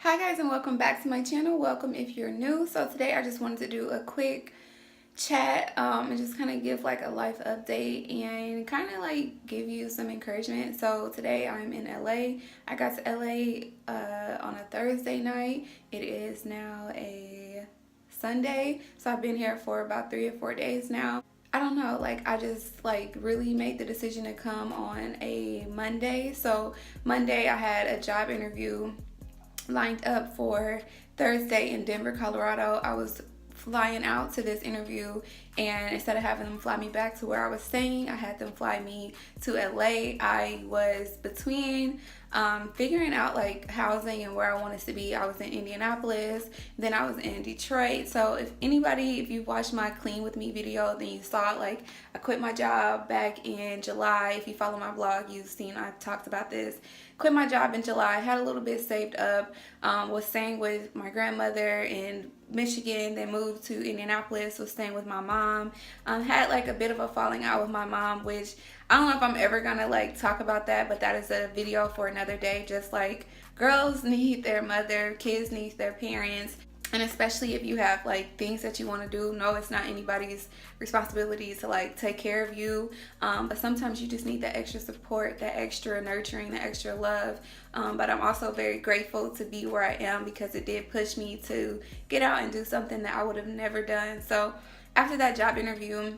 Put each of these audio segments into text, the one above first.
Hi guys, and welcome back to my channel. Welcome if you're new. So today I just wanted to do a quick chat and just kind of give like a life update and kind of like give you some encouragement. So today I'm in LA. I got to LA on a Thursday night. It is now a Sunday, so I've been here for about 3 or 4 days now. I don't know, like I just like really made the decision to come on a Monday. So Monday I had a job interview lined up for Thursday in Denver, Colorado. I was flying out to this interview, and instead of having them fly me back to where I was staying, I had them fly me to LA. I was between figuring out like housing and where I wanted to be. I was in Indianapolis, then I was in Detroit. So if you watched my clean with me video, then you saw like I quit my job back in July. If you follow my blog, you've seen I've talked about this. Quit my job in July, had a little bit saved up, was staying with my grandmother in Michigan, then moved to Indianapolis, was staying with my mom. Had like a bit of a falling out with my mom, which I don't know if I'm ever gonna like talk about that, but that is a video for another day. Just like girls need their mother, kids need their parents. And especially if you have like things that you want to do, no, it's not anybody's responsibility to like take care of you, but sometimes you just need that extra support, that extra nurturing, that extra love. But I'm also very grateful to be where I am because it did push me to get out and do something that I would have never done. So after that job interview,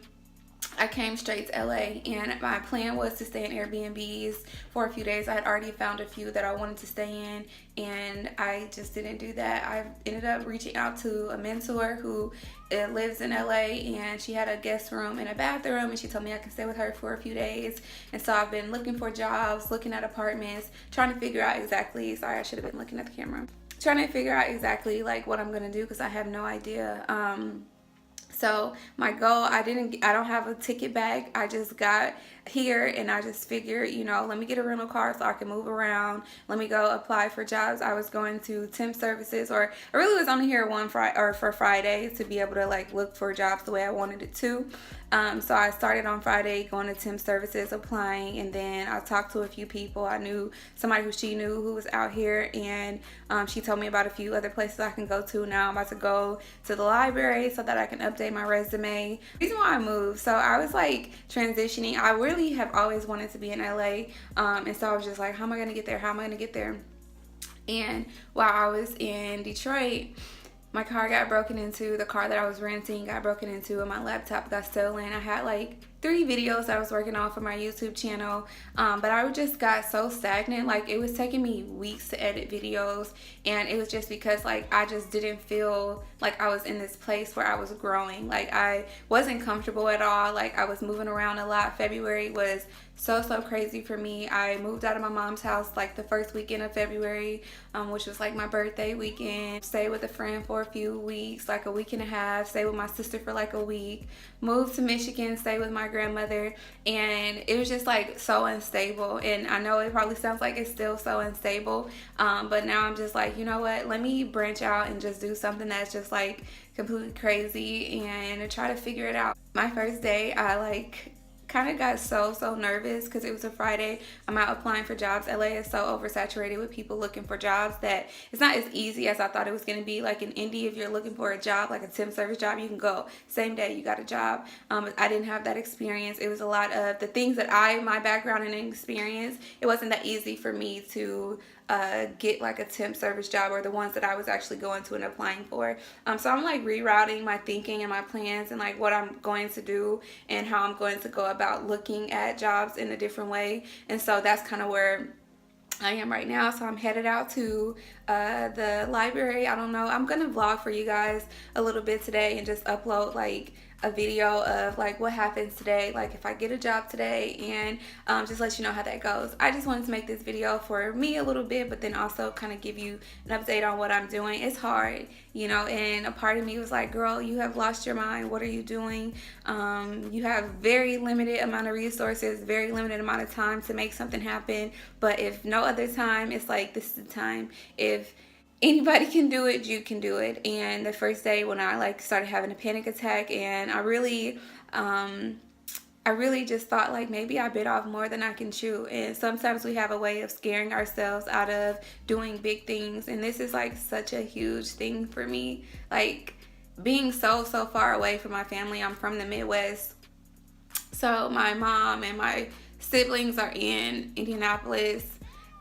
I came straight to LA, and my plan was to stay in Airbnbs for a few days. I had already found a few that I wanted to stay in, and I just didn't do that. I ended up reaching out to a mentor who lives in LA, and she had a guest room and a bathroom, and she told me I could stay with her for a few days. And so I've been looking for jobs, looking at apartments, trying to figure out exactly, sorry, I should have been looking at the camera, trying to figure out exactly like what I'm gonna do because I have no idea. So my goal, I don't have a ticket bag. I just got here and I just figured, let me get a rental car so I can move around. Let me go apply for jobs. I was going to temp services, or I really was only here for Friday to be able to like look for jobs the way I wanted it to. So I started on Friday going to temp services, applying, and then I talked to a few people. I knew somebody who she knew who was out here, and she told me about a few other places I can go to. Now I'm about to go to the library so that I can update my resume. The reason why I moved, so I was like transitioning. I really have always wanted to be in LA, and so I was just like, how am I gonna get there? How am I gonna get there? And while I was in Detroit, my car got broken into. The car that I was renting got broken into, and my laptop got stolen. I had like 3 videos that I was working on for my YouTube channel, but I just got so stagnant. Like it was taking me weeks to edit videos, and it was just because like I just didn't feel like I was in this place where I was growing. Like I wasn't comfortable at all. Like I was moving around a lot. February was so crazy for me. I moved out of my mom's house like the first weekend of February, which was like my birthday weekend. Stayed with a friend for a few weeks, like a week and a half. Stayed with my sister for like a week. Moved to Michigan, stayed with my grandmother, and it was just like so unstable. And I know it probably sounds like it's still so unstable, but now I'm just like, you know what, let me branch out and just do something that's just like completely crazy and try to figure it out. My first day, I like kind of got so nervous because it was a Friday. I'm out applying for jobs. LA is so oversaturated with people looking for jobs that it's not as easy as I thought it was going to be. Like in Indy, if you're looking for a job, like a temp service job, you can go same day you got a job. I didn't have that experience. It was a lot of the things that my background and experience, it wasn't that easy for me to get like a temp service job, or the ones that I was actually going to and applying for. So I'm like rerouting my thinking and my plans and like what I'm going to do and how I'm going to go about looking at jobs in a different way. And so that's kind of where I am right now. So I'm headed out to the library. I don't know, I'm gonna vlog for you guys a little bit today and just upload like a video of like what happens today, like if I get a job today, and just let you know how that goes. I just wanted to make this video for me a little bit, but then also kind of give you an update on what I'm doing. It's hard, and a part of me was like, girl, you have lost your mind. What are you doing? You have very limited amount of resources, very limited amount of time to make something happen, but if no other time, it's like this is the time. If anybody can do it, you can do it. And the first day when I like started having a panic attack, and I really I really just thought like maybe I bit off more than I can chew. And sometimes we have a way of scaring ourselves out of doing big things. And this is like such a huge thing for me. Like being so far away from my family. I'm from the Midwest. So my mom and my siblings are in Indianapolis,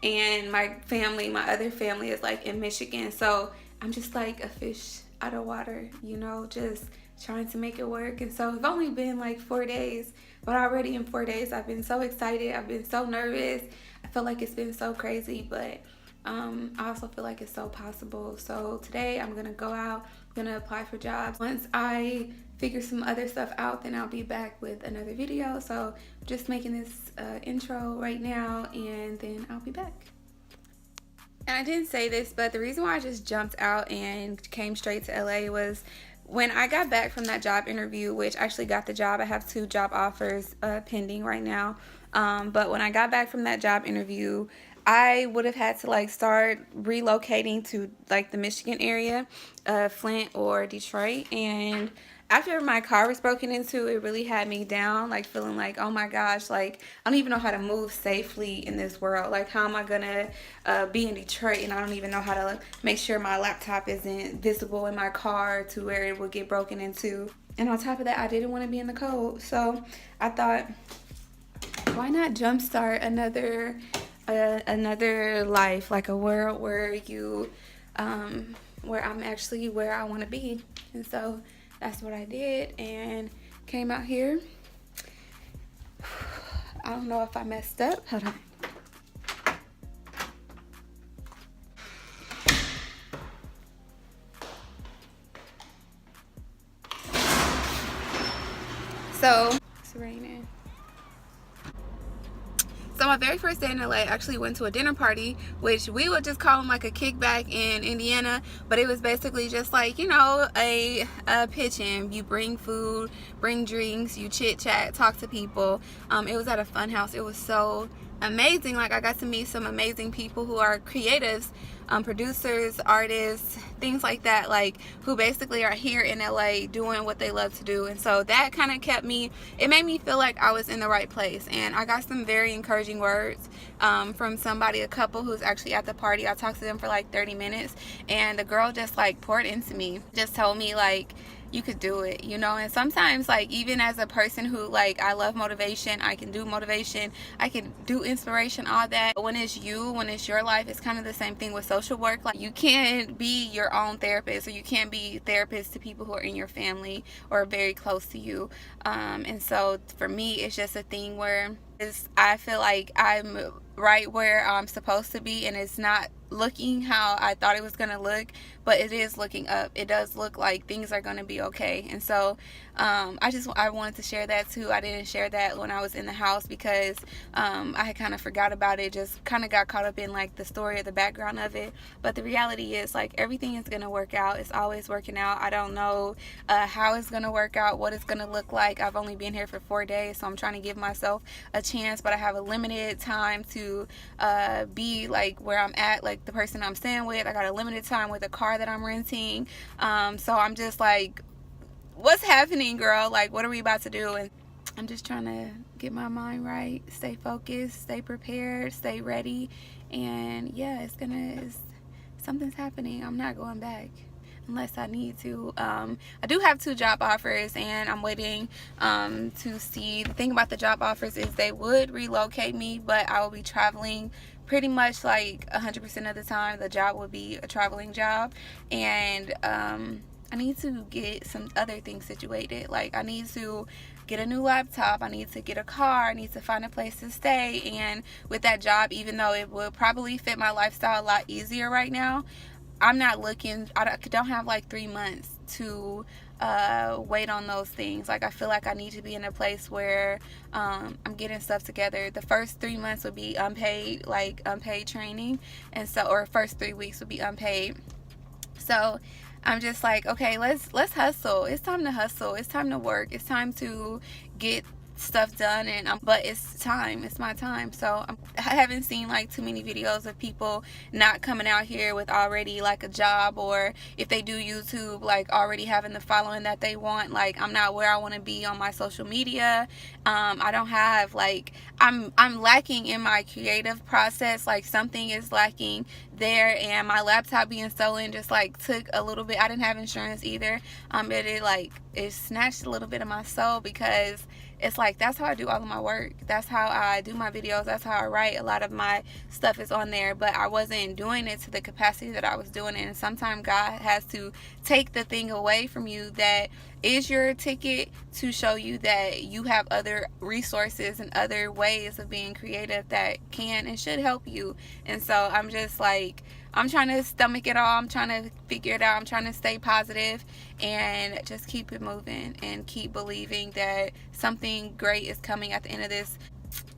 and my family, my other family is like in Michigan. So I'm just like a fish out of water, you know, just trying to make it work. And so it's only been like 4 days, but already in 4 days I've been so excited. I've been so nervous. I feel like it's been so crazy, but I also feel like it's so possible. So today I'm gonna go out, I'm gonna apply for jobs. Once I figure some other stuff out, then I'll be back with another video. So I'm just making this intro right now, and then I'll be back. And I didn't say this, but the reason why I just jumped out and came straight to LA was when I got back from that job interview, which I actually got the job. I have 2 job offers pending right now. But when I got back from that job interview, I would have had to like start relocating to like the Michigan area, Flint or Detroit. And after my car was broken into, it really had me down, like feeling like, oh my gosh, like I don't even know how to move safely in this world. Like how am I gonna be in Detroit and I don't even know how to make sure my laptop isn't visible in my car to where it would get broken into. And on top of that, I didn't want to be in the cold. So I thought, why not jumpstart another life, like a world where you where I'm actually where I want to be. And so that's what I did and came out here. I don't know if I messed up. Hold on. So it's raining. So my very first day in LA, I actually went to a dinner party, which we would just call them like a kickback in Indiana, but it was basically just like, you know, a pitch-in. You bring food, bring drinks, you chit chat, talk to people. It was at a fun house. It was so amazing. Like I got to meet some amazing people who are creatives, producers, artists, things like that, like who basically are here in LA doing what they love to do. And so that kind of kept me, it made me feel like I was in the right place. And I got some very encouraging words from somebody, a couple who's actually at the party. I talked to them for like 30 minutes and the girl just like poured into me, just told me like, you could do it, you know. And sometimes, like, even as a person who, like, I love motivation, I can do motivation, I can do inspiration, all that. But when it's you, when it's your life, it's kind of the same thing with social work. Like, you can't be your own therapist, or you can't be therapist to people who are in your family or very close to you. And so for me, it's just a thing where I feel like I'm right where I'm supposed to be, and it's not looking how I thought it was gonna look, but it is looking up. It does look like things are gonna be okay. And so I wanted to share that too. I didn't share that when I was in the house because I had kind of forgot about it, just kind of got caught up in like the story or the background of it. But the reality is, like, everything is gonna work out. It's always working out. I don't know how it's gonna work out, what it's gonna look like. I've only been here for 4 days, so I'm trying to give myself a chance, but I have a limited time to be like where I'm at, like the person I'm staying with. I got a limited time with a car that I'm renting. So I'm just like, what's happening, girl? Like, what are we about to do? And I'm just trying to get my mind right, stay focused, stay prepared, stay ready. And yeah, something's happening. I'm not going back unless I need to. I do have 2 job offers, and I'm waiting to see. The thing about the job offers is they would relocate me, but I will be traveling pretty much like 100% of the time. The job would be a traveling job, and I need to get some other things situated. Like, I need to get a new laptop, I need to get a car, I need to find a place to stay. And with that job, even though it would probably fit my lifestyle a lot easier right now, I'm not looking, I don't have like 3 months to wait on those things. Like, I feel like I need to be in a place where I'm getting stuff together. The first 3 months would be unpaid, like unpaid training, and so, or first 3 weeks would be unpaid. So I'm just like, okay, let's hustle. It's time to hustle. It's time to work. It's time to get stuff done, and but it's time, it's my time. So I haven't seen like too many videos of people not coming out here with already like a job, or if they do YouTube, like already having the following that they want. Like, I'm not where I want to be on my social media. I don't have like, I'm lacking in my creative process. Like, something is lacking there, and my laptop being stolen just like took a little bit. I didn't have insurance either. It snatched a little bit of my soul, because it's like, that's how I do all of my work. That's how I do my videos. That's how I write. A lot of my stuff is on there, but I wasn't doing it to the capacity that I was doing it. And sometimes God has to take the thing away from you that is your ticket, to show you that you have other resources and other ways of being creative that can and should help you. And so I'm just like, I'm trying to stomach it all. I'm trying to figure it out. I'm trying to stay positive and just keep it moving and keep believing that something great is coming at the end of this.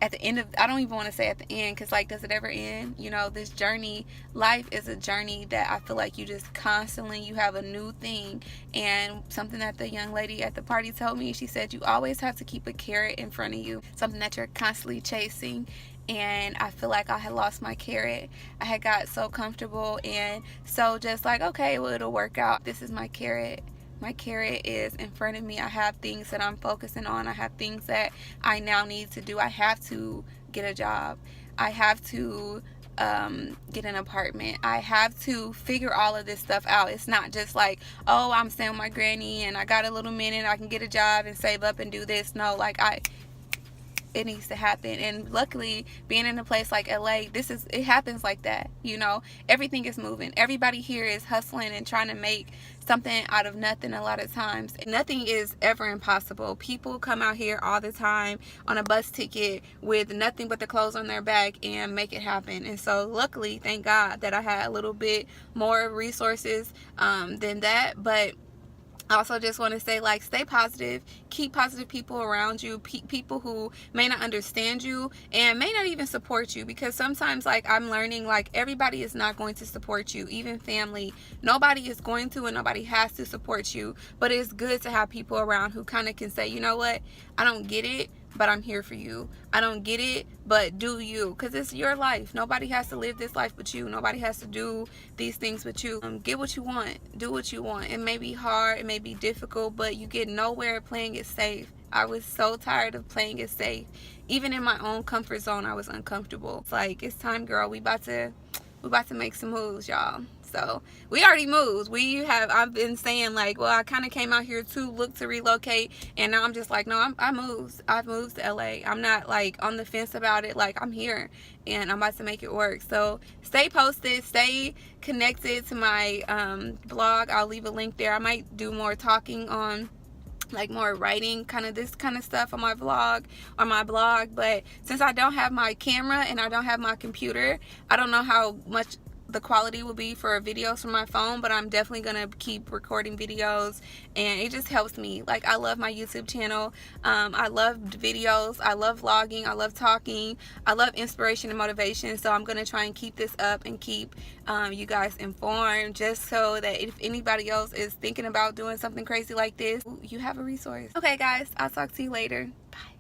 At the end of, I don't even want to say at the end, because like, does it ever end? You know, this journey, life is a journey that I feel like you just constantly, you have a new thing. And something that the young lady at the party told me, she said, you always have to keep a carrot in front of you, something that you're constantly chasing. And I feel like I had lost my carrot. I had got so comfortable, and so just like, okay, well, it'll work out. This is my carrot. My carrot is in front of me. I have things that I'm focusing on. I have things that I now need to do. I have to get a job. I have to get an apartment. I have to figure all of this stuff out. It's not just like, oh, I'm staying with my granny and I got a little minute, I can get a job and save up and do this. No, like, it needs to happen. And luckily, being in a place like LA, it happens like that. You know, everything is moving. Everybody here is hustling and trying to make something out of nothing a lot of times. Nothing is ever impossible. People come out here all the time on a bus ticket with nothing but the clothes on their back and make it happen. And so luckily, thank God that I had a little bit more resources than that. But I also just want to say, like, stay positive, keep positive people around you, people who may not understand you and may not even support you, because sometimes, like, I'm learning, like, everybody is not going to support you, even family. Nobody is going to, and nobody has to support you, but it's good to have people around who kind of can say, you know what, I don't get it, but I'm here for you. I don't get it, but do you, because it's your life. Nobody has to live this life but you. Nobody has to do these things but you. Get what you want. Do what you want. It may be hard, it may be difficult, but you get nowhere playing it safe. I was so tired of playing it safe. Even in my own comfort zone, I was uncomfortable. It's like, it's time, girl. We about to make some moves, y'all. So we already moved. I've been saying, like, well, I kind of came out here to look to relocate, and now I'm just like, no, I've moved to LA. I'm not like on the fence about it. Like, I'm here and I'm about to make it work. So stay posted, stay connected to my blog. I'll leave a link there. I might do more talking on, like, more writing, kind of this kind of stuff on my vlog, on my blog. But since I don't have my camera and I don't have my computer, I don't know how much the quality will be for videos from my phone, but I'm definitely gonna keep recording videos, and it just helps me. Like, I love my YouTube channel. I love videos, I love vlogging, I love talking, I love inspiration and motivation. So I'm gonna try and keep this up and keep you guys informed, just so that if anybody else is thinking about doing something crazy like this, you have a resource. Okay guys, I'll talk to you later. Bye.